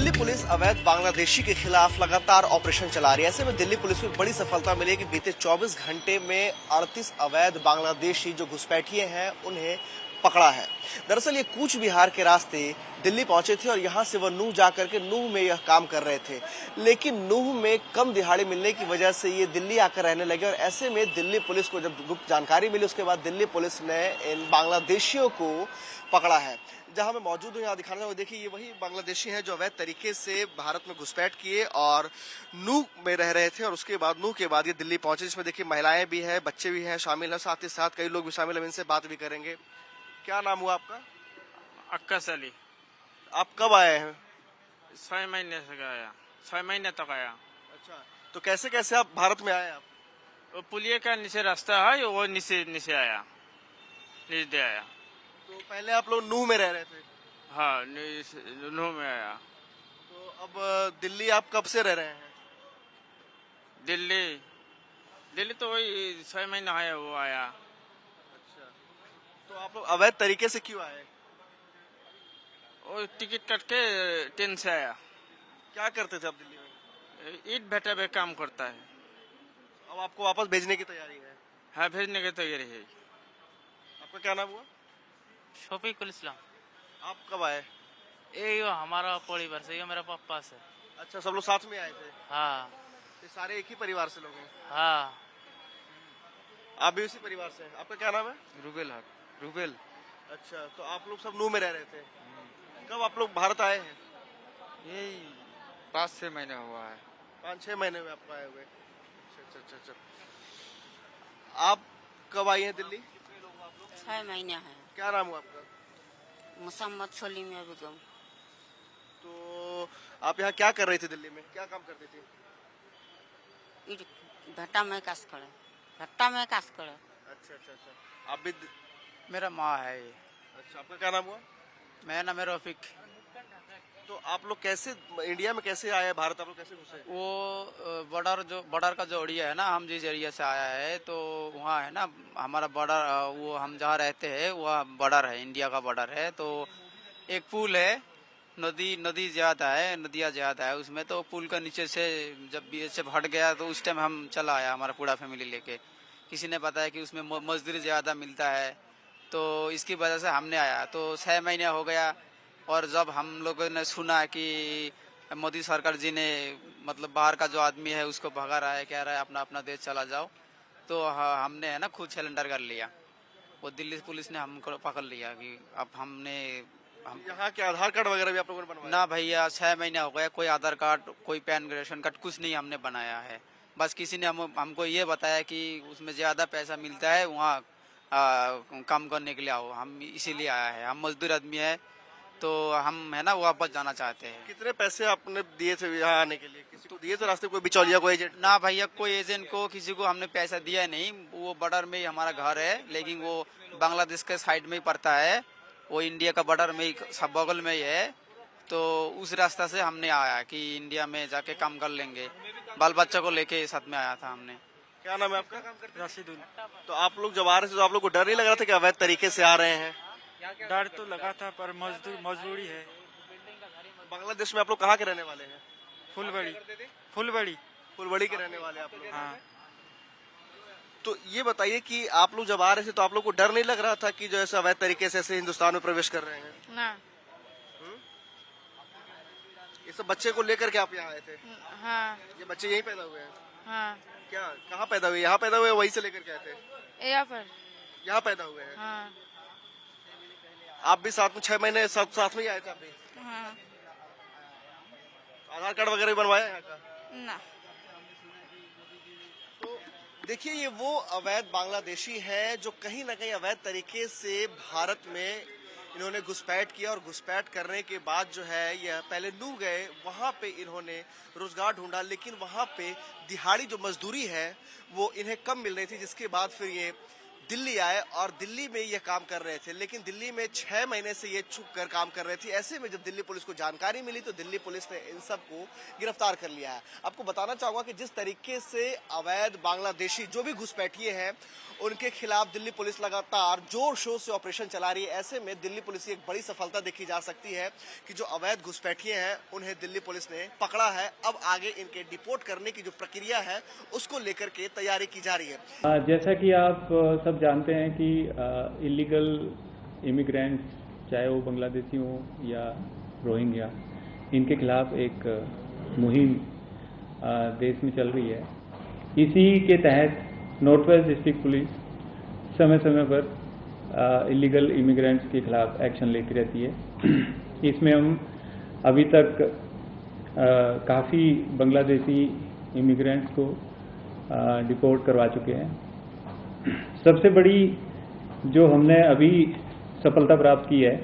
Delhi police अवैध बांग्लादेशी के खिलाफ लगातार ऑपरेशन चला रही है। ऐसे में दिल्ली पुलिस को बड़ी सफलता मिली कि बीते 24 घंटे में 38 अवैध बांग्लादेशी जो घुसपैठिए हैं उन्हें पकड़ा है। दरअसल ये कूच बिहार के रास्ते दिल्ली पहुंचे थे और यहां से वह नूह जाकर के नूह में यह काम कर रहे थे, लेकिन नूह में कम दिहाड़ी मिलने की वजह से ये दिल्ली आकर रहने लगे। और ऐसे में दिल्ली पुलिस को जब गुप्त जानकारी मिली उसके बाद दिल्ली पुलिस ने इन बांग्लादेशियों को पकड़ा है। जहां मैं मौजूद हूं यहाँ दिखाना चाहूंगा, देखिए ये वही बांग्लादेशी हैं जो अवैध तरीके से भारत में घुसपैठ किए और नूह में रह रहे थे और उसके बाद नूह के बाद ये दिल्ली पहुंचे, जिसमें देखिए महिलाएं भी हैं, बच्चे भी हैं शामिल हैं, साथ ही साथ कई लोग भी शामिल हैं। इनसे बात भी करेंगे। क्या नाम हुआ आपका? अक्कस अली। आप कब आए हैं? 6 महीने से आया, 6 महीने तक आया। अच्छा, तो कैसे कैसे आप भारत में आए? आप वो पुलिया का नीचे रास्ता है, वो नीचे नीचे आया, नीचे आया। तो पहले आप लोग नूह में रह रहे थे? हाँ, नूह में आया। तो अब दिल्ली आप कब से रह रहे हैं? दिल्ली तो वही 6 महीना आया, वो आया। अच्छा, तो आप लोग अवैध तरीके से क्यों आए? वो टिकट कट के ट्रेन से आया। क्या करते थे आप दिल्ली में? ईट भट्टा पे काम करता है। अब आपको वापस भेजने की तैयारी है? हाँ, भेजने की तैयारी है। आपका क्या नाम हुआ? शफीकुल इस्लाम। आप कब आए? ये हमारा परिवार से, ये मेरा पापा से। अच्छा, सब लोग साथ में आए थे? हाँ ये सारे एक ही परिवार से लोग हैं? हाँ। आप भी उसी परिवार से हैं? आपका क्या नाम है? रूबेल हक, रूबेल। अच्छा, तो आप लोग सब नूह में रह रहे थे? कब आप लोग भारत आए हैं? यही 5-6 महीने हुआ है। 5-6 महीने में आपको आए हुए? अच्छा अच्छा अच्छा। आप कब आई हैं दिल्ली? 6 महीने हैं। क्या नाम हुआ आपका? मुसम्मद सलीमिया बेगम। तो आप यहाँ क्या कर रही थी दिल्ली में? क्या काम करती थी? ईट भट्टा में कास करे, भट्टा में कास करे। अच्छा अच्छा अच्छा। आप भी? मेरा माँ है ये। अच्छा, आपका क्या नाम हुआ? मेरा नाम है रफीक। तो आप लोग कैसे इंडिया में कैसे आए, भारत आप लोग कैसे घुसे? वो बॉर्डर का जो एरिया है ना, हम जिस एरिया से आया है तो वहाँ है ना हमारा बॉर्डर, वो हम जहाँ रहते हैं वहाँ बॉर्डर है, इंडिया का बॉर्डर है। तो एक पुल है, नदी ज्यादा है, नदियाँ ज्यादा है उसमें, तो पुल का नीचे से जब BSF हट गया तो उस टाइम हम चला आया, हमारा पूरा फैमिली लेके। किसी ने बताया कि उसमें मजदूरी ज्यादा मिलता है, तो इसकी वजह से हमने आया। तो 6 महीने हो गया और जब हम लोगों ने सुना कि मोदी सरकार जी ने मतलब बाहर का जो आदमी है उसको भगा रहा है, कह रहा है अपना अपना देश चला जाओ, तो हमने है ना खुद सिलेंडर कर लिया। वो दिल्ली पुलिस ने हमको पकड़ लिया कि अब हम यहाँ के आधार कार्ड वगैरह भी आप लोगों ने बनवाया? ना भैया, 6 महीने हो गए, कोई आधार कार्ड, कोई पैन रेशन कार्ड कुछ नहीं हमने बनाया है। बस किसी ने हमको ये बताया कि उसमें ज्यादा पैसा मिलता है, वहाँ काम करने के लिए आओ। हम इसीलिए आया है, हम मजदूर आदमी है, तो हम है ना वापस जाना चाहते हैं। कितने पैसे आपने दिए थे यहाँ आने के लिए? किसी को दिए थे रास्ते, कोई बिचौलिया, कोई एजेंट? ना भैया, कोई एजेंट को किसी को हमने पैसा दिया नहीं। वो बॉर्डर में ही हमारा घर है, लेकिन वो बांग्लादेश के साइड में ही पड़ता है, वो इंडिया का बॉर्डर में ही सब बगल में ही है। तो उस रास्ता से हमने आया कि इंडिया में जाके काम कर लेंगे, बाल बच्चा को लेके साथ में आया था हमने। क्या नाम है आपका? राशिदुल। तो आप लोग जब आ रहे थे तो आप लोग को डर नहीं लग रहा था कि अवैध तरीके से आ रहे हैं? डर तो लगा था, पर मजदूरी है। बांग्लादेश में आप लोग कहाँ के रहने वाले हैं? फुलबड़ी। फुलबड़ी के रहने वाले आप लोग? हाँ। तो ये बताइए कि आप लोग जब आ रहे थे तो आप लोग को डर नहीं लग रहा था कि जो ऐसे अवैध तरीके से ऐसे हिंदुस्तान में प्रवेश कर रहे हैं? ना। ये सब बच्चे को लेकर के आप यहाँ आए थे? हाँ ये बच्चे यहीं पैदा हुए हैं? हाँ। क्या, कहाँ पैदा हुए? यहाँ पैदा हुए, वहीं से लेकर के आए थे? यहाँ पर। यहाँ पैदा हुए हैं? हाँ आप भी साथ में 6 महीने सब साथ में ही आए थे? आप भी? हाँ। आधार कार्ड वगैरह भी बनवाया यहाँ का? ना। तो देखिए ये वो अवैध बांग्लादेशी हैं जो कहीं ना कहीं अवैध तरीके से भारत में इन्होंने घुसपैठ किया और घुसपैठ करने के बाद जो है यह पहले नूह गए, वहाँ पे इन्होंने रोजगार ढूंढा, लेकिन वहाँ पे दिहाड़ी जो मजदूरी है वो इन्हें कम मिल रही थी, जिसके बाद फिर ये दिल्ली आए और दिल्ली में ये काम कर रहे थे, लेकिन दिल्ली में 6 महीने से ये छुप कर काम कर रहे थे। ऐसे में जब दिल्ली पुलिस को जानकारी मिली तो दिल्ली पुलिस ने इन सबको गिरफ्तार कर लिया है। आपको बताना चाहूंगा कि जिस तरीके से अवैध बांग्लादेशी जो भी घुसपैठिए हैं उनके खिलाफ दिल्ली पुलिस लगातार जोर शोर से ऑपरेशन चला रही है। ऐसे में दिल्ली पुलिस की एक बड़ी सफलता देखी जा सकती है कि जो अवैध घुसपैठिए हैं उन्हें दिल्ली पुलिस ने पकड़ा है। अब आगे इनके डिपोर्ट करने की जो प्रक्रिया है उसको लेकर के तैयारी की जा रही है। जैसा कि आप सब जानते हैं कि इलीगल इमिग्रेंट्स चाहे वो बांग्लादेशी हो या रोहिंग्या, इनके खिलाफ एक मुहिम देश में चल रही है। इसी के तहत नॉर्थ वेस्ट डिस्ट्रिक्ट पुलिस समय समय पर इलीगल इमिग्रेंट्स के खिलाफ एक्शन लेती रहती है। इसमें हम अभी तक काफ़ी बांग्लादेशी इमिग्रेंट्स को डिपोर्ट करवा चुके हैं। सबसे बड़ी जो हमने अभी सफलता प्राप्त की है,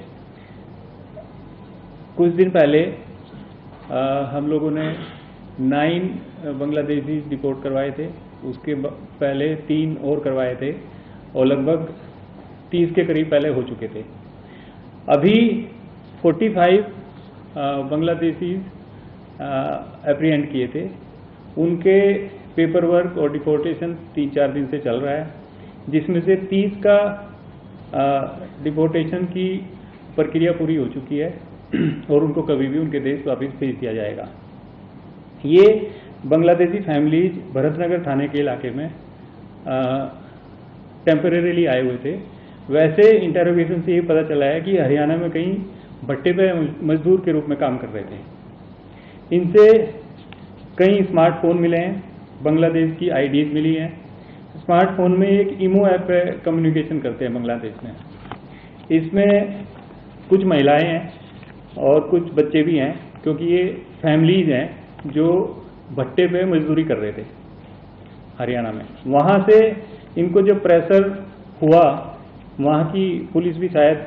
कुछ दिन पहले हम लोगों ने 9 बांग्लादेशी डिपोर्ट करवाए थे। उसके पहले 3 और करवाए थे और लगभग 30 के करीब पहले हो चुके थे। अभी 45 बांग्लादेशी एप्रीहेंड किए थे। उनके पेपर वर्क और डिपोर्टेशन 3-4 दिन से चल रहा है, जिसमें से 30 का डिपोर्टेशन की प्रक्रिया पूरी हो चुकी है और उनको कभी भी उनके देश वापस भेज दिया जाएगा। ये बांग्लादेशी फैमिलीज भरतनगर थाने के इलाके में टेम्परेरीली आए हुए थे। वैसे इंटरोगेशन से ये पता चला है कि हरियाणा में कहीं भट्टे पे मजदूर के रूप में काम कर रहे थे। इनसे कई स्मार्टफोन मिले हैं, बांग्लादेश की आईडीज मिली हैं। स्मार्टफोन में एक ईमो ऐप पे कम्युनिकेशन करते हैं बांग्लादेश में। इसमें कुछ महिलाएं हैं और कुछ बच्चे भी हैं, क्योंकि ये फैमिलीज हैं जो भट्टे पे मजदूरी कर रहे थे हरियाणा में। वहाँ से इनको जब प्रेशर हुआ, वहाँ की पुलिस भी शायद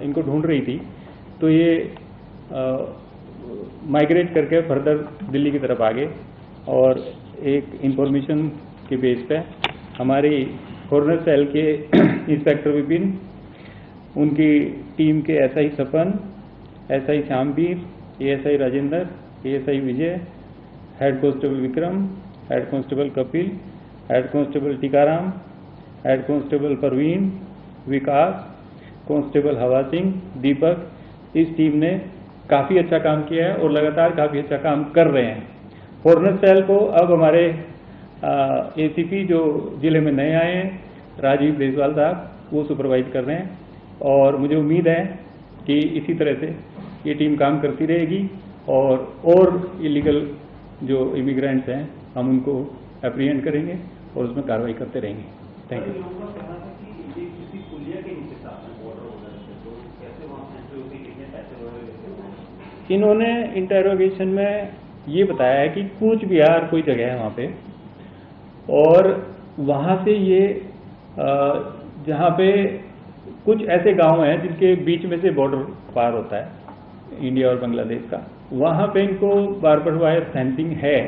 इनको ढूंढ रही थी, तो ये माइग्रेट करके फर्दर दिल्ली की तरफ आ गए और एक इंफॉर्मेशन के बेस पे हमारी कॉर्नर सेल के इंस्पेक्टर विपिन, उनकी टीम के SI Sapan, SI Shyamveer, ASI Rajendra, ASI Vijay, head constable Vikram, head constable Kapil, head constable Tikaram, head constable Parveen, Vikas, constable Hawa Singh, दीपक, इस टीम ने काफ़ी अच्छा काम किया है और लगातार काफ़ी अच्छा काम कर रहे हैं। कॉर्नर सेल को अब हमारे एसीपी जो जिले में नए आए हैं, राजीव देसवाल साहब, वो सुपरवाइज कर रहे हैं और मुझे उम्मीद है कि इसी तरह से ये टीम काम करती रहेगी और इलीगल जो इमिग्रेंट्स हैं हम उनको एप्रीहेंड करेंगे और उसमें कार्रवाई करते रहेंगे। Thank you. इन्होंने इंटरोगेशन में ये बताया है कि कूच बिहार कोई जगह है वहाँ पे, और वहाँ से ये जहाँ पे कुछ ऐसे गांव हैं जिनके बीच में से बॉर्डर पार होता है इंडिया और बांग्लादेश का, वहाँ पे इनको बार्बर वायर फेंसिंग है,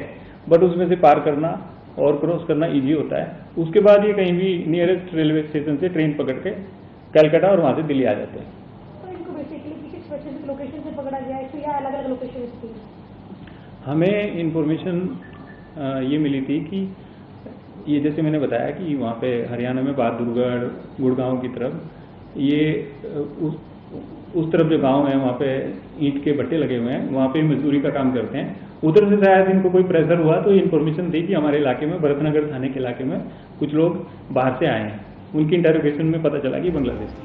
बट उसमें से पार करना और क्रॉस करना इजी होता है। उसके बाद ये कहीं भी नियरेस्ट रेलवे स्टेशन से ट्रेन पकड़ के कलकत्ता और वहाँ से दिल्ली आ जाते हैं। तो इनको बेसिकली किसी स्पेसिफिक लोकेशन से पकड़ा गया है या अलग अलग लोकेशन थी? हमें इंफॉर्मेशन ये मिली थी कि ये जैसे मैंने बताया कि वहाँ पे हरियाणा में बहादुरगढ़, गुड़गांव की तरफ ये उस तरफ जो गांव है वहाँ पे ईंट के भट्टे लगे हुए हैं, वहाँ पे मजदूरी का काम करते हैं। उधर से शायद इनको कोई प्रेशर हुआ तो इन्फॉर्मेशन दी कि हमारे इलाके में, भरतनगर थाने के इलाके में कुछ लोग बाहर से आए हैं। उनकी इंटरोगेशन में पता चला कि बांग्लादेश के